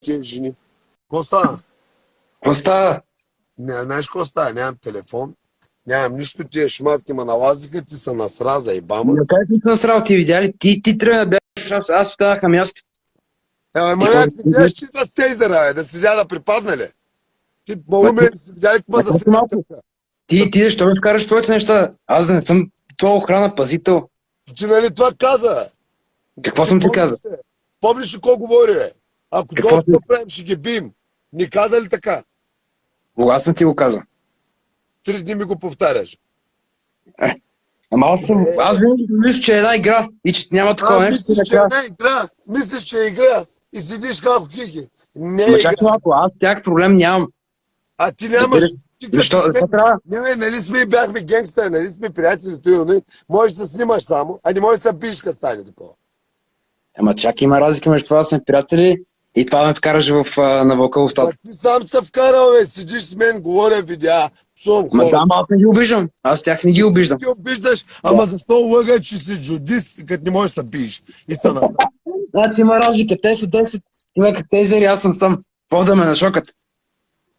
Тия жени. Какво стана? Какво става? Не, знаеш какво става? Нямам телефон, нямам нищо, тия шматки ма налазиха, ти са насраза и бама. На как ти насрал, ти видя ли? Ти тръгна да бягаш, аз останах на място. Маняк, ти гледаш, че с тейзера, да седя да припадне ли? Ти малумен си видя ли какво за малко. Ти защо ме вкараш твоите неща? Аз да не съм твоя охрана, пазител. Ти нали това каза? Какво съм ти казал? Помниш ли какво говори, бе? Ако долу да правим, ще ги бием. Ни каза ли така? Кога съм ти го казал? 3 дни ми го повтаряш. Ама аз винаги мисля, че е една игра и че няма такова нещо. Мислиш, че е една игра, мислиш, че е игра и седиш хако хихи. Не е игра. Малко, аз тях проблем нямам. А ти нямаш. Защо трябва? Не, нали сме бяхме генгста, нали сме приятели, той, можеш да се снимаш само, а не можеш да се биш, като стане такова. Ама чак има разлика между това да сме приятели и това ме вкараш на вълка устата. Ти сам се вкарал, бе, седиш с мен, говоря, видеа, псувам хора. Да, аз не ги обиждам. Аз тях не ги обиждам. Ти обиждаш, ама защо лъга, че си джудист, като не можеш да се биеш? И са насам. Значи има разлика. Те са 10 човека тейзери, аз съм сам. Какво да ме нашокат?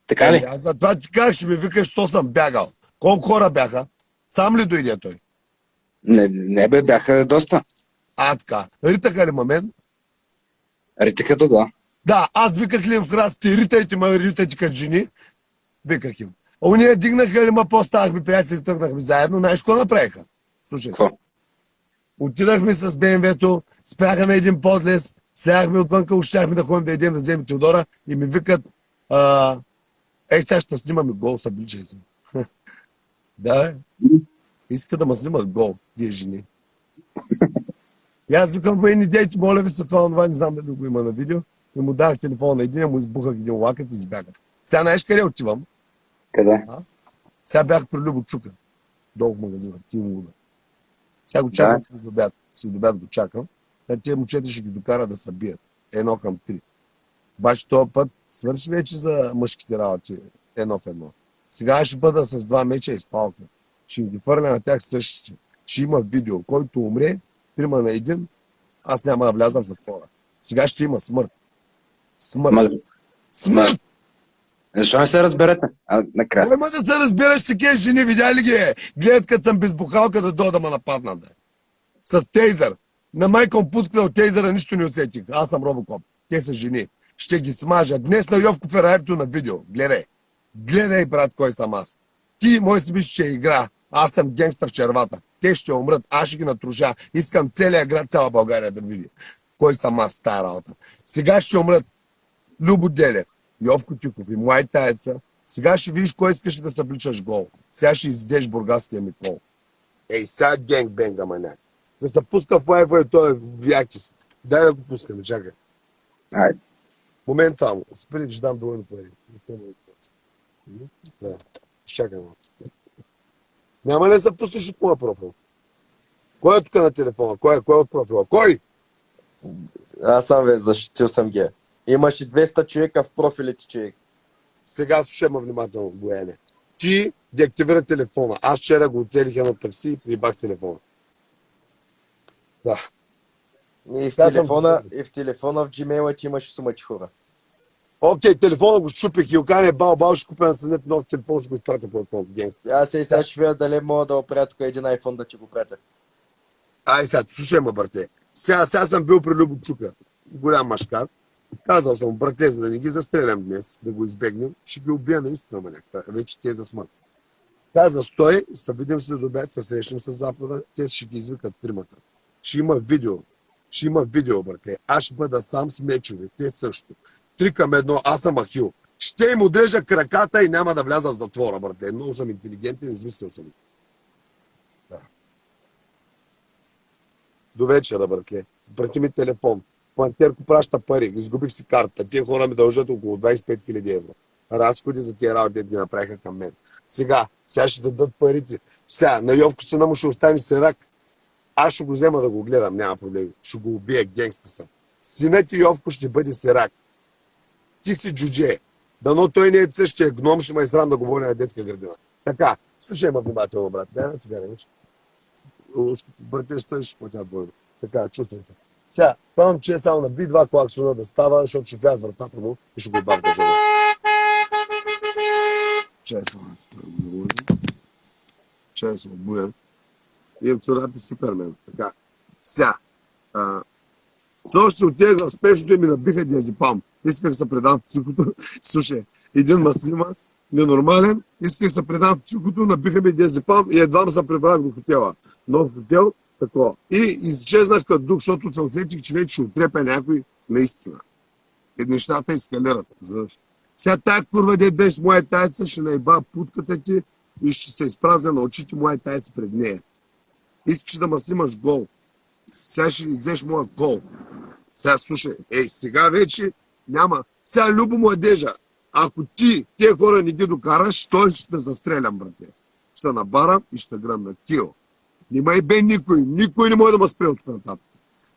Така ли? Аз затова ти как ще ми викаш, що съм бягал. Колко хора бяха? Сам ли дойде той? Не бе, бяха доста. Така. Ритаха ли мен? Ритаката, да. Да, аз виках ли им в храстите, ритайте като жени. Виках им. Уния дигнаха ли по-ставахме приятели, тръгнахме заедно. Знаеш какво направиха? Слушай се. Отидахме с БМВ-то, спряха на един подлез, сляхме отвънка, ущяхме да ходим да идем да вземем Теодора и ми викат сега ще снимаме гол, събличай се. Да, иска да ме снимат гол, тия жени. И аз викам, не дейте, моля ви се това, не знам дали го има на видео. И му дах телефона на един, му избухах един лакът и избягах. Сега знаеш къде отивам? Къде? Сега бях при Любо Чука. Долу в магазина, Тимуда. Сега го чакам, си обяд го чакам. Сега тия момчета ще ги докара да се бият. 1-3. Обаче този път свърши вече за мъжките работи. 1-1. Сега ще бъда с 2 меча и с палка. Ще ги фърля на тях същите. Ще има видео. Който умре, 3 на 1, аз няма да вляза в затвора. Сега ще има смърт. Смърт! Защо не се разберете? Накрая. Няма да се разбираш такива жени, видя ли ги? Гледат като съм без бухалка да дойда да ме нападнат. Да. С тейзър. На майком путкнал тейзъра, нищо не усетих. Аз съм Робокоп. Те са жени. Ще ги смажа. Днес на Йовко Ферарито на видео. Гледай. Гледай, брат, кой съм аз. Ти, мой си мислиш, че е игра. Аз съм генгста в червата. Те ще умрат. Аз ще ги натруша. Искам целия град, цяла България да види. Кой съм аз, стара работа. Сега ще умрат Любо Делев, Йовко Тюков и Млай Таеца. Сега ще видиш кой искаш да събличаш гол. Сега ще изидеш бургаския Микол. Ей, сега генг-бенга, маняк. Да се пуска в лайфа и той е вякис. Дай да го пускаме, чакай. Айде. Момент само. Спри, ще дам доволно пари. Да, чакай малко. Няма ли да се пуснеш от моя профил? Кой е тук на телефона? Кой е от профила? Кой? Аз съм защитил съм ги. Имаше 200 човека в профилите, човек. Сега слушай ме внимателно, Бояне. Ти деактивира телефона. Аз вчера го оцелих едно такси и прибах телефона. Да. И в телефона в Gmail ти имаше сумати хора. Окей, телефона го щупих и окане бал, ще купя на съдет нов телефон, ще го изпратя по едно генгстър. Аз сега ще видя дали мога да оправя тук един iPhone да ти го пратя. Сега, слушай ме, брате. Сега съм бил при Любо Чука. Голям машкар. Казал съм, братле, за да не ги застрелям днес, да го избегнем, ще ги убия наистина, маняк. Вече те за смърт. Каза, стой, се видим се до обяд, се срещнем с Запада, те ще ги извикат тримата. Ще има видео, братле. Аз ще бъда сам с мечове, те също. 3 към 1, аз съм Ахил. Ще им отрежа краката и няма да вляза в затвора, братле. Много съм интелигентен, измислил съм. Да. До вечера, братле. Прати ми телефон. Пантерко праща пари, изгубих си карта. Тия хора ми дължат около 25 000 евро. Разходи за тия работи ги направиха към мен. Сега ще дадат парите. Сега, на Йовко сина му ще остане сирак. Аз ще го взема да го гледам, няма проблем. Ще го убия, генгста съм. Синът ти Йовко ще бъде сирак. Ти си джудже. Дано той не е същия гном, ще ме израм да говори на детска градина. Така, слушай ме внимателно, брат. Дай на сега, не. Братите, ще платят двойно. Така, чувствай се. Сега, правим, че е само на B2 клаксона да става, защото ще вляза вратата му и ще го бавя да зова. Чай съм заложен. Чай съм обуен. И абсолютно супермен. Така. Сега. Снощи отидах в спешното и ми набиха диазепам. Исках се предам психото. Слушай, един маслима, ненормален. Исках се предам психото, набиха ми диазепам и едва се прибрах до хотела. Нов хотел, такова. И изчезнах като дух, защото се усетих, че вече ще отрепя някой наистина. И нещата ескалират. Сега тая курва, дед беше с моя тайца, ще наеба путката ти и ще се изпразня на очите моя тайца пред нея. Искаш да ма снимаш гол. Сега ще издеш моя гол. Сега слушай, сега вече няма. Сега любо младежа, ако тия хора не ги докараш, той ще те застрелям, брате. Ще набарам и ще гръмна. Тио. Нима и бе никой не може да ме спре от нататък.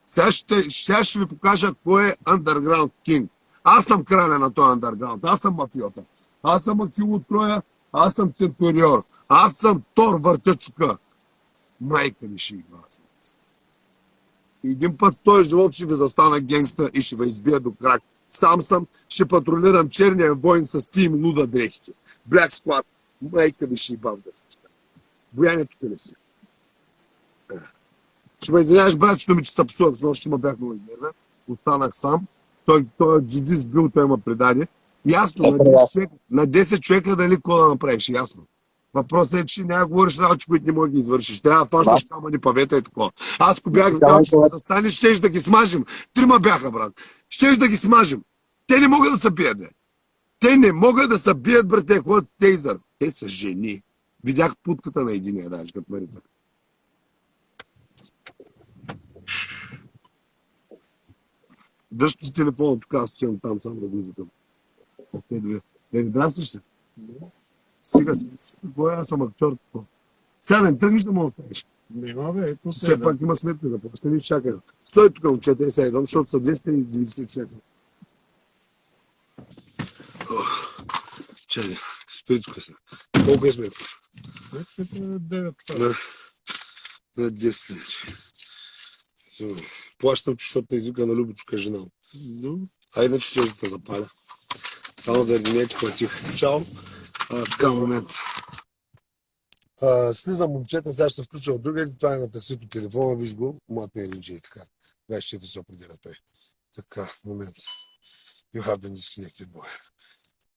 Сега ще ви покажа кой е Underground King. Аз съм краля на този Underground. Аз съм мафиота. Аз съм Ахил от Троя. Аз съм Центуриор. Аз съм Тор Въртячука. Майка ми ще игра. Един път в този живот ще ви застана генгста и ще ви избия до крак. Сам съм, ще патрулирам черния войн с тим луда дрехите. Black Squad. Майка ми ще играм да се така. Бояне тук ли си? Ще ме извиняваш, братчето ми, че тъпсувах, но ще ме бях много изнервен. Останах сам. Той джидист бил, той ме предаде. Ясно, на 10 човека дали какво да направиш, ясно. Въпросът е, че няма говориш работи, които не можеш да извършиш. Трябва да фащаш камъни, павета и такова. Аз ако бях видял, че ще застане, щеш да ги смажем. 3 бяха, брат. Щеш да ги смажем. Те не могат да се бият, бе. Те не могат да се бият, брат, те ходят с тейзър. Те са жени. Видях путката на единия, даже, като ме ритвах. Дръжте си телефона, тук аз стоям там, сам да го извикам. Да ви драсиш се? Сега си, аз съм актьор. Сега не тръгнеш да му оставиш. Нема, бе, ето Все пак има сметка за почта, не чакай. Стой тук, момчета, сега идвам, защото са 290 човека. Чакай, стой тук сега. Колко е сметка? Сметката е 9 На 10 вече. Плащам, защото те извика на Любочка жена. А иначе ще да те запаля. Само заради нея ти платих. Чао. Така, момент. Слизам, момчета, сега ще се включа от друга. Това е на таксито телефона, виж го. Моят не е и така. 24 се определя той. Така, момент. You have been disconnected, boy.